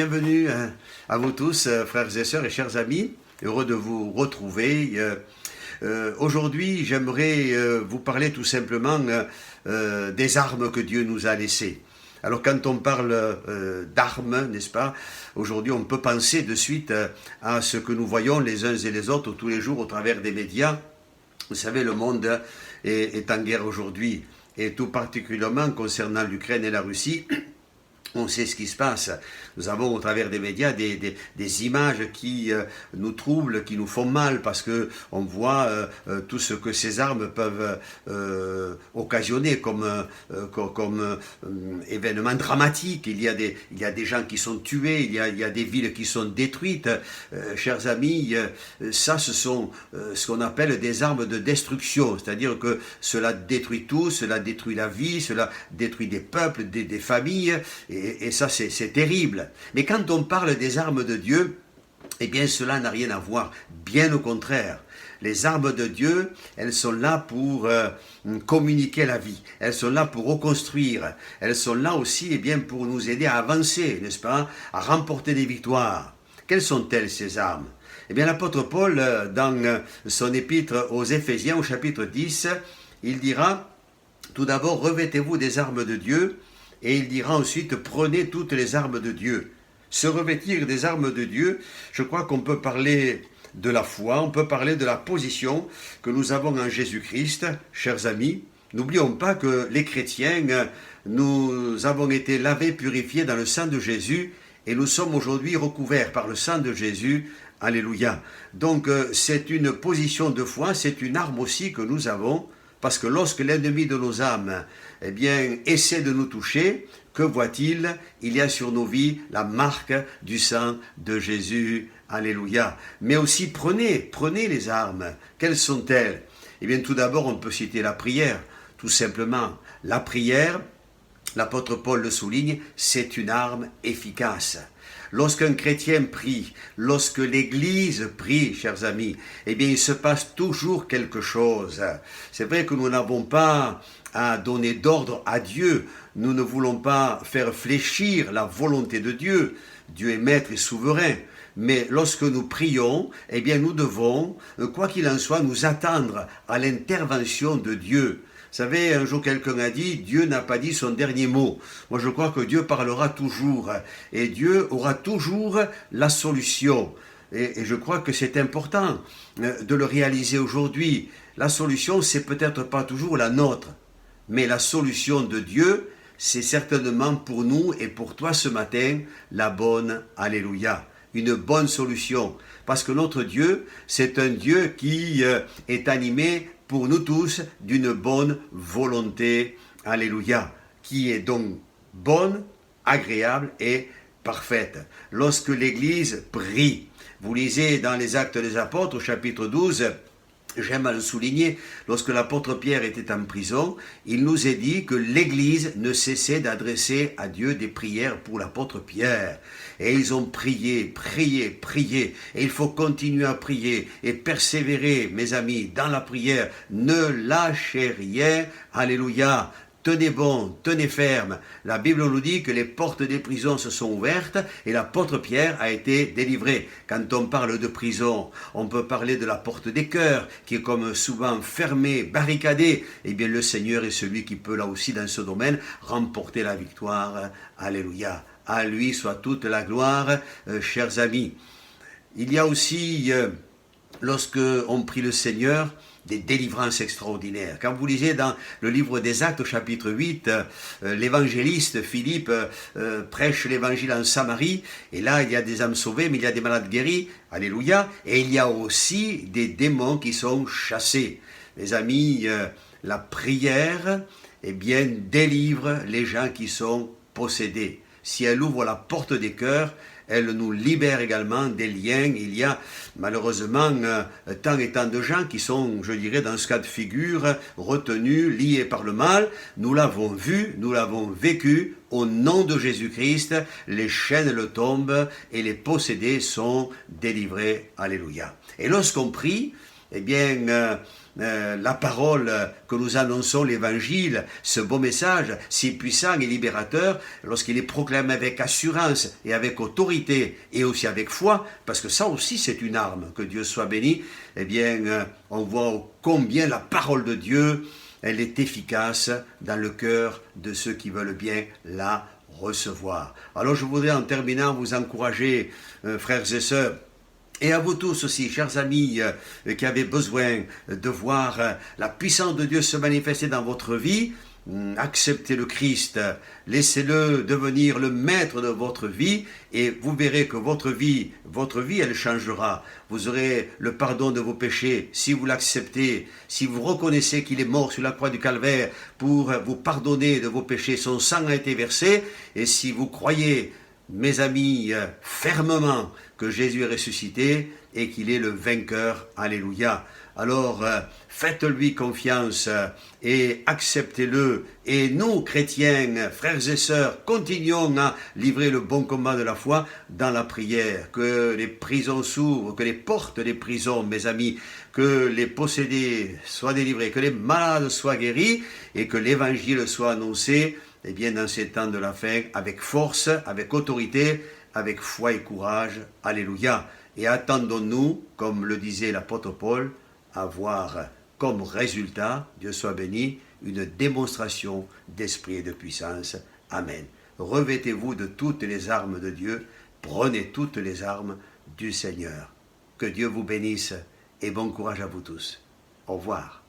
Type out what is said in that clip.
bienvenue à vous tous, frères et sœurs et chers amis. Heureux de vous retrouver. Aujourd'hui, j'aimerais vous parler tout simplement des armes que Dieu nous a laissées. Alors quand on parle d'armes, n'est-ce pas, aujourd'hui on peut penser de suite à ce que nous voyons les uns et les autres tous les jours au travers des médias. Vous savez, le monde est en guerre aujourd'hui, et tout particulièrement concernant l'Ukraine et la Russie. On sait ce qui se passe. Nous avons au travers des médias des images qui nous troublent, qui nous font mal, parce qu'on voit tout ce que ces armes peuvent occasionner comme événement dramatique. Il y a des gens qui sont tués, il y a des villes qui sont détruites. Chers amis, ça ce sont ce qu'on appelle des armes de destruction, c'est-à-dire que cela détruit tout, cela détruit la vie, cela détruit des peuples, des familles, et ça c'est terrible. Mais quand on parle des armes de Dieu, eh bien cela n'a rien à voir, bien au contraire. Les armes de Dieu, elles sont là pour communiquer la vie, elles sont là pour reconstruire, elles sont là aussi eh bien, pour nous aider à avancer, n'est-ce pas, à remporter des victoires. Quelles sont-elles ces armes? Eh bien l'apôtre Paul, dans son épître aux Éphésiens au chapitre 10, il dira, tout d'abord, revêtez-vous des armes de Dieu, et il dira ensuite, prenez toutes les armes de Dieu. Se revêtir des armes de Dieu, je crois qu'on peut parler de la foi, on peut parler de la position que nous avons en Jésus-Christ, chers amis. N'oublions pas que les chrétiens, nous avons été lavés, purifiés dans le sang de Jésus, et nous sommes aujourd'hui recouverts par le sang de Jésus. Alléluia. Donc c'est une position de foi, c'est une arme aussi que nous avons, parce que lorsque l'ennemi de nos âmes eh bien, essaie de nous toucher, que voit-il? Il y a sur nos vies la marque du sang de Jésus. Alléluia. Mais aussi prenez les armes. Quelles sont-elles? Eh bien tout d'abord on peut citer la prière, tout simplement. La prière, l'apôtre Paul le souligne, c'est une arme efficace. Lorsqu'un chrétien prie, lorsque l'Église prie, chers amis, eh bien il se passe toujours quelque chose. C'est vrai que nous n'avons pas à donner d'ordre à Dieu, nous ne voulons pas faire fléchir la volonté de Dieu. Dieu est maître et souverain. Mais lorsque nous prions, eh bien nous devons, quoi qu'il en soit, nous attendre à l'intervention de Dieu. Vous savez, un jour quelqu'un a dit, Dieu n'a pas dit son dernier mot. Moi je crois que Dieu parlera toujours, et Dieu aura toujours la solution. Et je crois que c'est important de le réaliser aujourd'hui. La solution, c'est peut-être pas toujours la nôtre, mais la solution de Dieu, c'est certainement pour nous et pour toi ce matin, la bonne, alléluia, une bonne solution. Parce que notre Dieu, c'est un Dieu qui est animé pour nous tous d'une bonne volonté, alléluia, qui est donc bonne, agréable et parfaite. Lorsque l'Église prie, vous lisez dans les Actes des Apôtres, au chapitre 12, j'aime à le souligner, lorsque l'apôtre Pierre était en prison, il nous est dit que l'Église ne cessait d'adresser à Dieu des prières pour l'apôtre Pierre. Et ils ont prié, prié, prié. Et il faut continuer à prier et persévérer, mes amis, dans la prière. Ne lâchez rien. Alléluia. Tenez bon, tenez ferme. La Bible nous dit que les portes des prisons se sont ouvertes et l'apôtre Pierre a été délivré. Quand on parle de prison, on peut parler de la porte des cœurs qui est comme souvent fermée, barricadée. Eh bien le Seigneur est celui qui peut là aussi dans ce domaine remporter la victoire. Alléluia. À lui soit toute la gloire, chers amis. Il y a aussi, lorsque on prie le Seigneur, des délivrances extraordinaires. Quand vous lisez dans le livre des Actes, au chapitre 8, l'évangéliste Philippe prêche l'évangile en Samarie, et là il y a des âmes sauvées, mais il y a des malades guéris, alléluia, et il y a aussi des démons qui sont chassés. Les amis, la prière, eh bien, délivre les gens qui sont possédés. Si elle ouvre la porte des cœurs, elle nous libère également des liens. Il y a malheureusement tant et tant de gens qui sont, je dirais, dans ce cas de figure, retenus, liés par le mal. Nous l'avons vu, nous l'avons vécu. Au nom de Jésus-Christ, les chaînes le tombent et les possédés sont délivrés. Alléluia. Et lorsqu'on prie, eh bien, la parole que nous annonçons, l'évangile, ce beau message si puissant et libérateur, lorsqu'il est proclamé avec assurance et avec autorité et aussi avec foi, parce que ça aussi c'est une arme, que Dieu soit béni, eh bien, on voit combien la parole de Dieu, elle est efficace dans le cœur de ceux qui veulent bien la recevoir. Alors je voudrais en terminant vous encourager, frères et sœurs, et à vous tous aussi, chers amis, qui avez besoin de voir la puissance de Dieu se manifester dans votre vie, acceptez le Christ, laissez-le devenir le maître de votre vie, et vous verrez que votre vie, elle changera. Vous aurez le pardon de vos péchés si vous l'acceptez, si vous reconnaissez qu'il est mort sur la croix du Calvaire pour vous pardonner de vos péchés, son sang a été versé, et si vous croyez, mes amis, fermement que Jésus est ressuscité et qu'il est le vainqueur. Alléluia. Alors, faites-lui confiance et acceptez-le. Et nous, chrétiens, frères et sœurs, continuons à livrer le bon combat de la foi dans la prière. Que les prisons s'ouvrent, que les portes des prisons, mes amis, que les possédés soient délivrés, que les malades soient guéris et que l'évangile soit annoncé, eh bien, dans ces temps de la fin, avec force, avec autorité, avec foi et courage. Alléluia. Et attendons-nous, comme le disait l'apôtre Paul, avoir comme résultat, Dieu soit béni, une démonstration d'esprit et de puissance. Amen. Revêtez-vous de toutes les armes de Dieu, prenez toutes les armes du Seigneur. Que Dieu vous bénisse et bon courage à vous tous. Au revoir.